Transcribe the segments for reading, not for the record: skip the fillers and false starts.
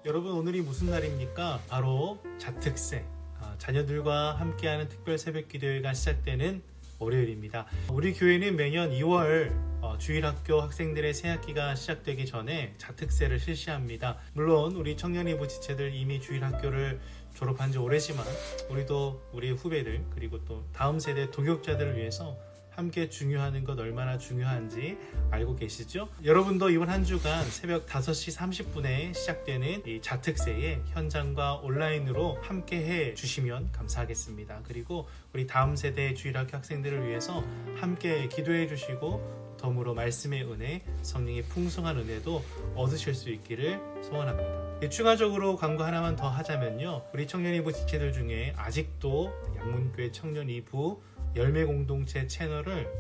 여러분, 오늘이 무슨 날입니까? 바로 자특세, 자녀들과 함께하는 특별 새벽 기도회가 시작되는 월요일입니다. 우리 교회는 매년 2월 주일학교 학생들의 새학기가 시작되기 전에 자특세를 실시합니다. 물론 우리 청년이부 지체들 이미 주일학교를 졸업한 지 오래지만 우리도 우리 후배들 그리고 또 다음 세대 동역자들을 위해서 함께 중요하는 것 얼마나 중요한지 알고 계시죠? 여러분도 이번 한 주간 새벽 5시 30분에 시작되는 이 자특세에 현장과 온라인으로 함께 해 주시면 감사하겠습니다. 그리고 우리 다음 세대 주일학교 학생들을 위해서 함께 기도해 주시고 덤으로 말씀의 은혜, 성령의 풍성한 은혜도 얻으실 수 있기를 소원합니다. 추가적으로 광고 하나만 더 하자면요, 우리 청년이부 지체들 중에 아직도 양문교회 청년이부 열매공동체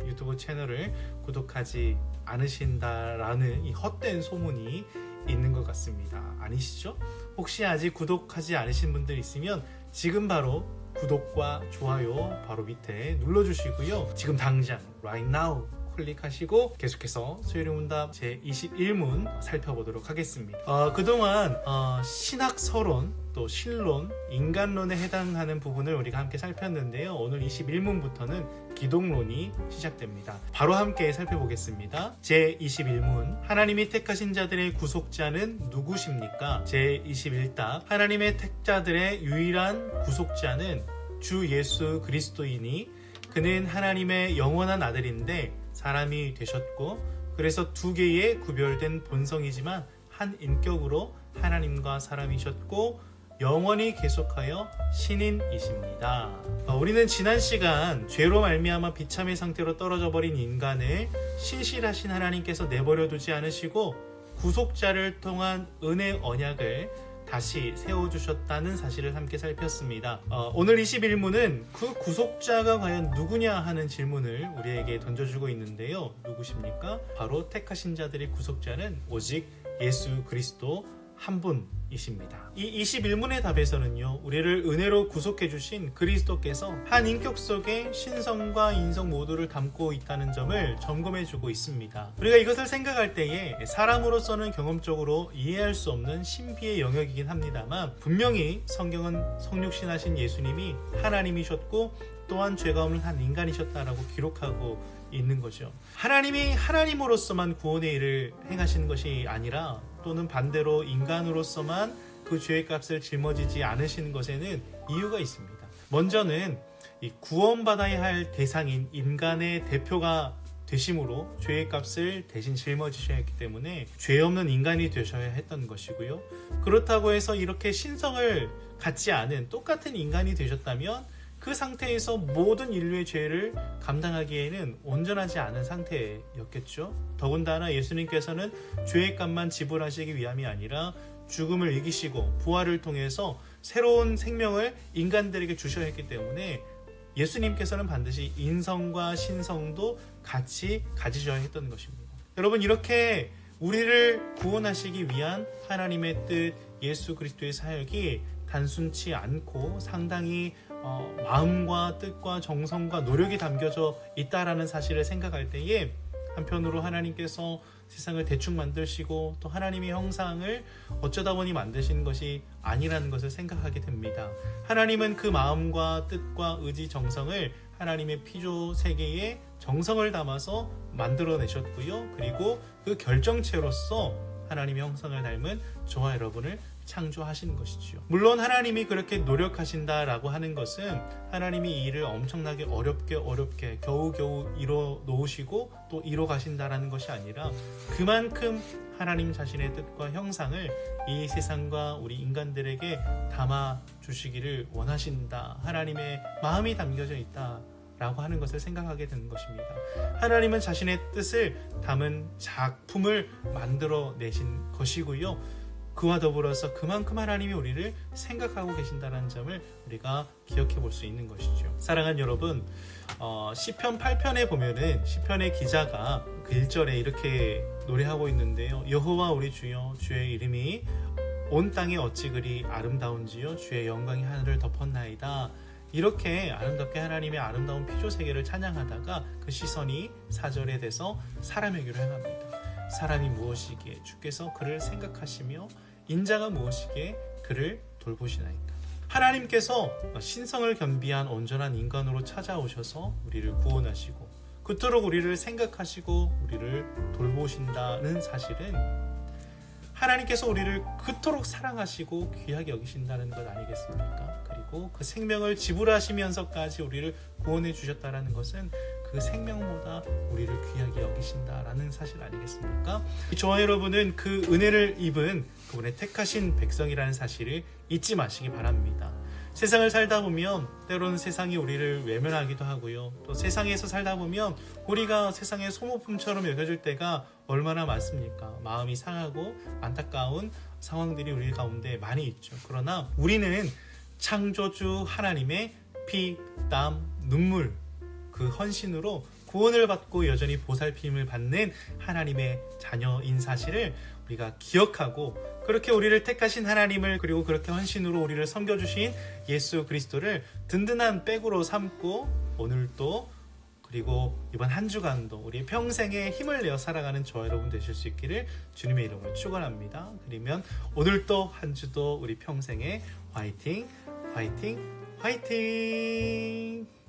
유튜브 채널을 구독하지 않으신다라는 이 헛된 소문이 있는 것 같습니다. 아니시죠? 혹시 아직 구독하지 않으신 분들 있으면 지금 바로 구독과 좋아요 바로 밑에 눌러주시고요. 지금 당장 right now 클릭하시고 계속해서 수요일의 문답 제21문 살펴보도록 하겠습니다. 그동안 신학서론, 또 신론, 인간론에 해당하는 부분을 우리가 함께 살폈는데요. 오늘 21문부터는 기독론이 시작됩니다. 바로 함께 살펴보겠습니다. 제21문, 하나님이 택하신 자들의 구속자는 누구십니까? 제21답, 하나님의 택자들의 유일한 구속자는 주 예수 그리스도이니 그는 하나님의 영원한 아들인데 사람이 되셨고, 그래서 두 개의 구별된 본성이지만 한 인격으로 하나님과 사람이셨고 영원히 계속하여 신인이십니다. 우리는 지난 시간 죄로 말미암아 비참의 상태로 떨어져 버린 인간을 신실하신 하나님께서 내버려 두지 않으시고 구속자를 통한 은혜 언약을 다시 세워주셨다는 사실을 함께 살폈습니다. 오늘 21문은 그 구속자가 과연 누구냐 하는 질문을 우리에게 던져주고 있는데요. 누구십니까? 바로 택하신 자들의 구속자는 오직 예수 그리스도 한 분이십니다. 이 21문의 답에서는요, 우리를 은혜로 구속해 주신 그리스도께서 한 인격 속에 신성과 인성 모두를 담고 있다는 점을 점검해 주고 있습니다. 우리가 이것을 생각할 때에 사람으로서는 경험적으로 이해할 수 없는 신비의 영역이긴 합니다만, 분명히 성경은 성육신하신 예수님이 하나님이셨고 또한 죄가 없는 한 인간이셨다라고 기록하고 있는 거죠. 하나님이 하나님으로서만 구원의 일을 행하시는 것이 아니라, 또는 반대로 인간으로서만 그 죄의 값을 짊어지지 않으시는 것에는 이유가 있습니다. 먼저는 이 구원받아야 할 대상인 인간의 대표가 되심으로 죄의 값을 대신 짊어지셔야 했기 때문에 죄 없는 인간이 되셔야 했던 것이고요. 그렇다고 해서 이렇게 신성을 갖지 않은 똑같은 인간이 되셨다면 그 상태에서 모든 인류의 죄를 감당하기에는 온전하지 않은 상태였겠죠. 더군다나 예수님께서는 죄의 값만 지불하시기 위함이 아니라 죽음을 이기시고 부활을 통해서 새로운 생명을 인간들에게 주셔야 했기 때문에 예수님께서는 반드시 인성과 신성도 같이 가지셔야 했던 것입니다. 여러분, 이렇게 우리를 구원하시기 위한 하나님의 뜻, 예수 그리스도의 사역이 단순치 않고 상당히 마음과 뜻과 정성과 노력이 담겨져 있다라는 사실을 생각할 때에, 한편으로 하나님께서 세상을 대충 만드시고 또 하나님의 형상을 어쩌다 보니 만드신 것이 아니라는 것을 생각하게 됩니다. 하나님은 그 마음과 뜻과 의지, 정성을 하나님의 피조 세계에 정성을 담아서 만들어내셨고요. 그리고 그 결정체로서 하나님의 형상을 닮은 저와 여러분을 창조하신 것이죠. 물론 하나님이 그렇게 노력하신다라고 하는 것은 하나님이 이 일을 엄청나게 어렵게 겨우겨우 이뤄 놓으시고 또 이뤄 가신다라는 것이 아니라, 그만큼 하나님 자신의 뜻과 형상을 이 세상과 우리 인간들에게 담아 주시기를 원하신다, 하나님의 마음이 담겨져 있다 라고 하는 것을 생각하게 되는 것입니다. 하나님은 자신의 뜻을 담은 작품을 만들어 내신 것이고요. 그와 더불어서 그만큼 하나님이 우리를 생각하고 계신다는 점을 우리가 기억해 볼 수 있는 것이죠. 사랑하는 여러분, 시편 8편에 보면은 시편의 기자가 그 1절에 이렇게 노래하고 있는데요. 여호와 우리 주여, 주의 이름이 온 땅에 어찌 그리 아름다운지요, 주의 영광이 하늘을 덮었나이다. 이렇게 아름답게 하나님의 아름다운 피조 세계를 찬양하다가 그 시선이 4절에 돼서 사람에게로 향합니다. 사람이 무엇이기에 주께서 그를 생각하시며 인자가 무엇이기에 그를 돌보시나이까. 하나님께서 신성을 겸비한 온전한 인간으로 찾아오셔서 우리를 구원하시고 그토록 우리를 생각하시고 우리를 돌보신다는 사실은 하나님께서 우리를 그토록 사랑하시고 귀하게 여기신다는 것 아니겠습니까? 그리고 그 생명을 지불하시면서까지 우리를 구원해 주셨다는 것은 그 생명보다 우리를 귀하게 여기신다라는 사실 아니겠습니까? 저와 여러분은 그 은혜를 입은 그분의 택하신 백성이라는 사실을 잊지 마시기 바랍니다. 세상을 살다 보면 때로는 세상이 우리를 외면하기도 하고요. 또 세상에서 살다 보면 우리가 세상의 소모품처럼 여겨질 때가 얼마나 많습니까? 마음이 상하고 안타까운 상황들이 우리 가운데 많이 있죠. 그러나 우리는 창조주 하나님의 피, 땀, 눈물 그 헌신으로 구원을 받고 여전히 보살핌을 받는 하나님의 자녀인 사실을 우리가 기억하고 그렇게 우리를 택하신 하나님을 그리고 그렇게 헌신으로 우리를 섬겨주신 예수 그리스도를 든든한 백으로 삼고 오늘도 그리고 이번 한 주간도 우리 평생에 힘을 내어 살아가는 저와 여러분 되실 수 있기를 주님의 이름으로 축원합니다. 그러면 오늘도 한 주도 우리 평생에 화이팅 화이팅 화이팅.